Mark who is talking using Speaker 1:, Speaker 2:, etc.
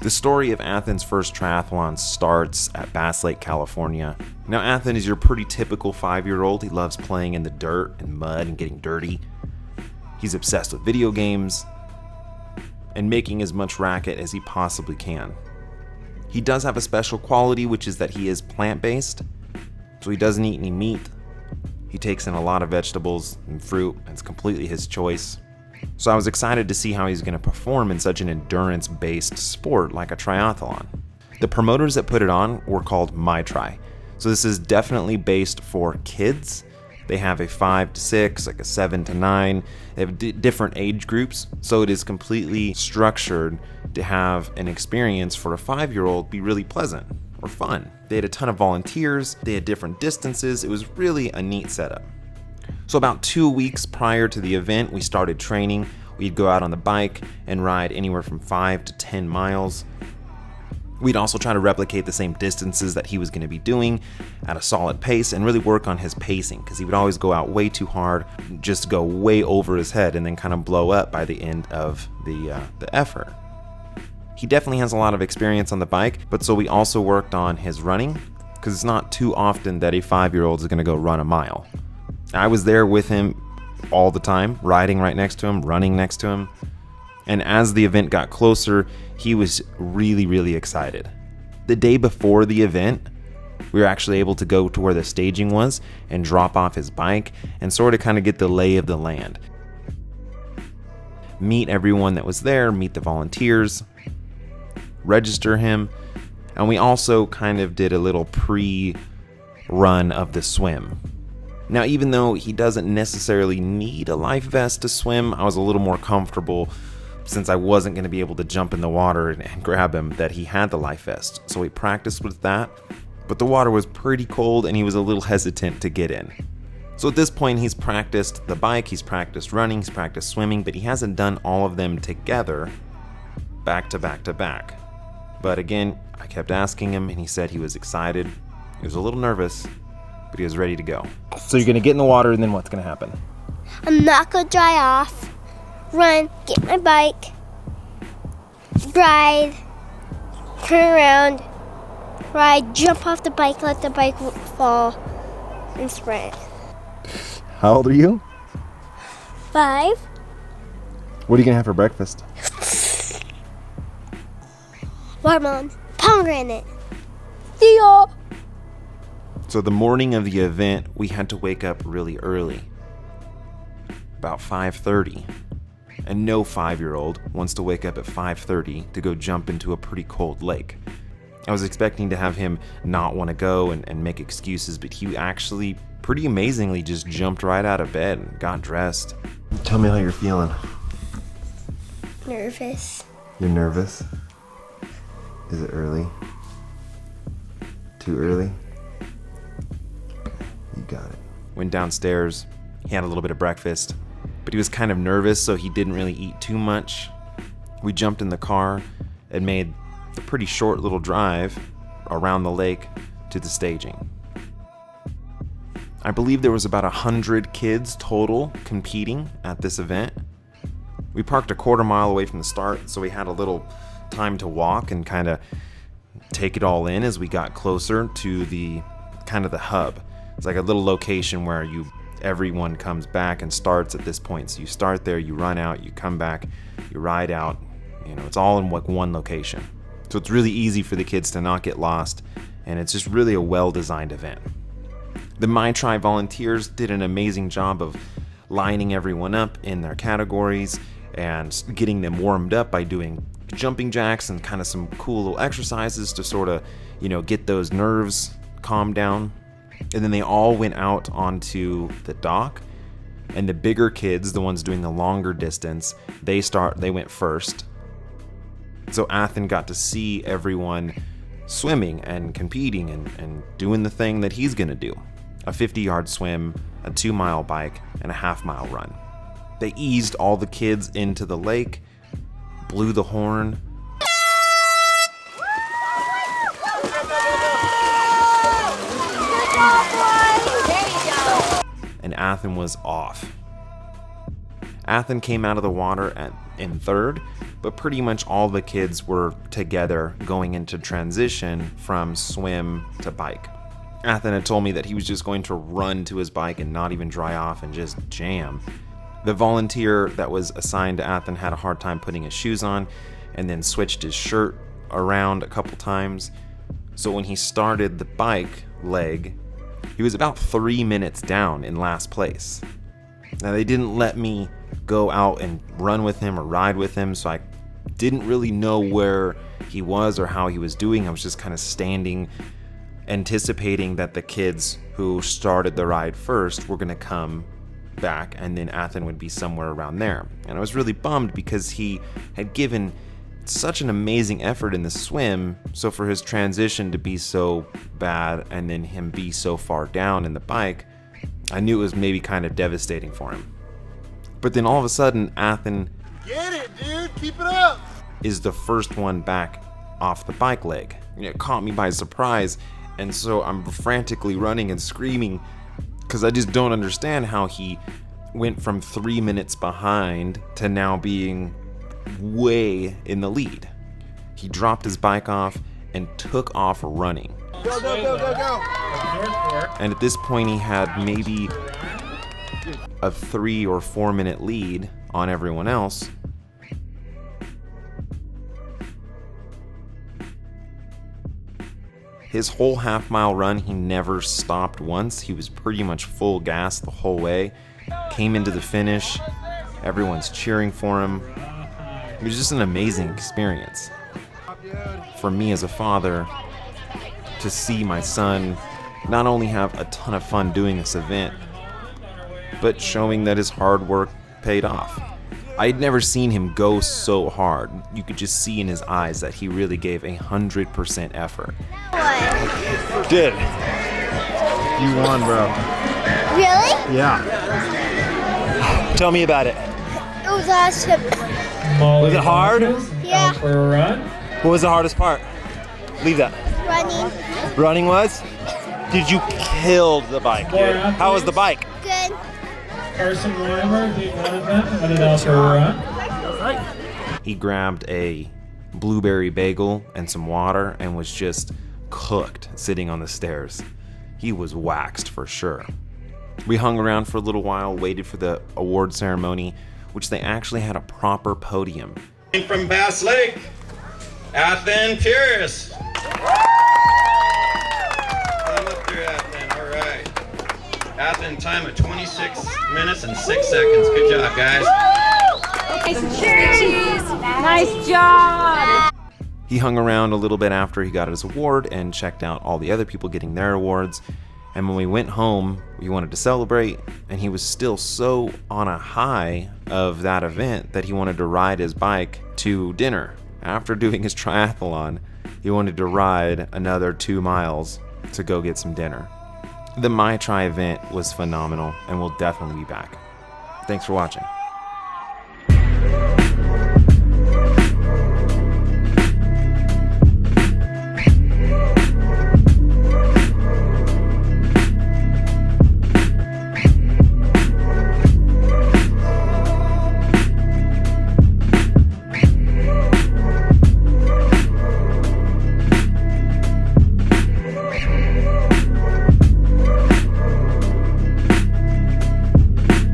Speaker 1: The story of Athen's first triathlon starts at Bass Lake, California. Now, Athen is your pretty typical 5-year-old. He loves playing in the dirt and mud and getting dirty. He's obsessed with video games and making as much racket as he possibly can. He does have a special quality, which is that he is plant-based, so he doesn't eat any meat. He takes in a lot of vegetables and fruit, and it's completely his choice. So I was excited to see how he's going to perform in such an endurance-based sport like a triathlon. The promoters that put it on were called MyTri. So this is definitely based for kids. They have a 5 to 6, like a 7 to 9. They have different age groups, so it is completely structured to have an experience for a 5-year-old be really pleasant or fun. They had a ton of volunteers, they had different distances. It was really a neat setup. So about 2 weeks prior to the event, we started training. We'd go out on the bike and ride anywhere from 5 to 10 miles. We'd also try to replicate the same distances that he was going to be doing at a solid pace and really work on his pacing, because he would always go out way too hard, just go way over his head and then kind of blow up by the end of the effort. He definitely has a lot of experience on the bike, but so we also worked on his running, because it's not too often that a 5-year-old is going to go run a mile. I was there with him all the time, riding right next to him, running next to him. And as the event got closer, he was really, really excited. The day before the event, we were actually able to go to where the staging was and drop off his bike and sort of kind of get the lay of the land. Meet everyone that was there, meet the volunteers, register him, and we also kind of did a little pre-run of the swim. Now, even though he doesn't necessarily need a life vest to swim, I was a little more comfortable, since I wasn't going to be able to jump in the water and grab him, that he had the life vest. So we practiced with that, but the water was pretty cold and he was a little hesitant to get in. So at this point, he's practiced the bike, he's practiced running, he's practiced swimming, but he hasn't done all of them together, back to back to back. But again, I kept asking him and he said he was excited. He was a little nervous, but he was ready to go.
Speaker 2: So you're gonna get in the water, and then what's gonna happen?
Speaker 3: I'm not gonna dry off, run, get my bike, ride, turn around, ride, jump off the bike, let the bike fall, and sprint.
Speaker 2: How old are you?
Speaker 3: 5.
Speaker 2: What are you gonna have for breakfast?
Speaker 3: Watermelon, pomegranate. See ya.
Speaker 1: So the morning of the event, we had to wake up really early, about 5:30. And no 5-year-old wants to wake up at 5:30 to go jump into a pretty cold lake. I was expecting to have him not want to go and make excuses, but he actually pretty amazingly just jumped right out of bed and got dressed.
Speaker 2: Tell me how you're feeling.
Speaker 3: Nervous.
Speaker 2: You're nervous? Is it early? Too early? You got it.
Speaker 1: Went downstairs, he had a little bit of breakfast, but he was kind of nervous, so he didn't really eat too much. We jumped in the car and made a pretty short little drive around the lake to the staging. I believe there was about 100 kids total competing at this event. We parked a quarter mile away from the start, so we had a little time to walk and kind of take it all in as we got closer to the kind of the hub. It's like a little location where everyone comes back and starts at this point. So you start there, you run out, you come back, you ride out. It's all in like one location. So it's really easy for the kids to not get lost, and it's just really a well-designed event. The MyTri volunteers did an amazing job of lining everyone up in their categories and getting them warmed up by doing jumping jacks and kind of some cool little exercises to sort of, get those nerves calmed down. And then they all went out onto the dock, and the bigger kids, the ones doing the longer distance, they went first. So Athen got to see everyone swimming and competing and doing the thing that he's gonna do. A 50-yard swim, a 2-mile bike, and a half-mile run. They eased all the kids into the lake, blew the horn, and Athen was off. Athen came out of the water in third, but pretty much all the kids were together going into transition from swim to bike. Athen had told me that he was just going to run to his bike and not even dry off and just jam. The volunteer that was assigned to Athen had a hard time putting his shoes on and then switched his shirt around a couple times. So when he started the bike leg, he was about 3 minutes down in last place. Now, they didn't let me go out and run with him or ride with him, so I didn't really know where he was or how he was doing. I was just kind of standing, anticipating that the kids who started the ride first were going to come back, and then Athen would be somewhere around there. And I was really bummed because he had given such an amazing effort in the swim, so for his transition to be so bad and then him be so far down in the bike, I knew it was maybe kind of devastating for him. But then all of a sudden, Athen
Speaker 4: Get it, dude! Keep it up!
Speaker 1: is the first one back off the bike leg. It caught me by surprise, and so I'm frantically running and screaming because I just don't understand how he went from 3 minutes behind to now being way in the lead. He dropped his bike off and took off running.
Speaker 4: Go, go, go, go, go!
Speaker 1: And at this point, he had maybe a 3 or 4 minute lead on everyone else. His whole half-mile run, he never stopped once. He was pretty much full gas the whole way. Came into the finish. Everyone's cheering for him. It was just an amazing experience. For me as a father, to see my son not only have a ton of fun doing this event, but showing that his hard work paid off. I'd never seen him go so hard. You could just see in his eyes that he really gave 100% effort.
Speaker 4: Did. You won, bro.
Speaker 3: Really?
Speaker 4: Yeah. Tell me about it.
Speaker 3: It was awesome.
Speaker 4: Was it hard?
Speaker 3: Yeah.
Speaker 5: For a run.
Speaker 4: What was the hardest part? Leave that.
Speaker 3: Running.
Speaker 4: Running was? Did you kill the bike, dude? How was the bike?
Speaker 3: Good.
Speaker 5: Carson Weimer, big one event, headed out for a run.
Speaker 1: He grabbed a blueberry bagel and some water and was just cooked sitting on the stairs. He was waxed for sure. We hung around for a little while, waited for the award ceremony, which they actually had a proper podium.
Speaker 6: From Bass Lake, Athen Pierce. Climb up there, Athen. All right. Athen time of 26 minutes and 6 seconds. Good job, guys.
Speaker 7: Nice job!
Speaker 1: He hung around a little bit after he got his award and checked out all the other people getting their awards. And when we went home, we wanted to celebrate, and he was still so on a high of that event that he wanted to ride his bike to dinner. After doing his triathlon, he wanted to ride another 2 miles to go get some dinner. The My Tri event was phenomenal, and we'll definitely be back. Thanks for watching.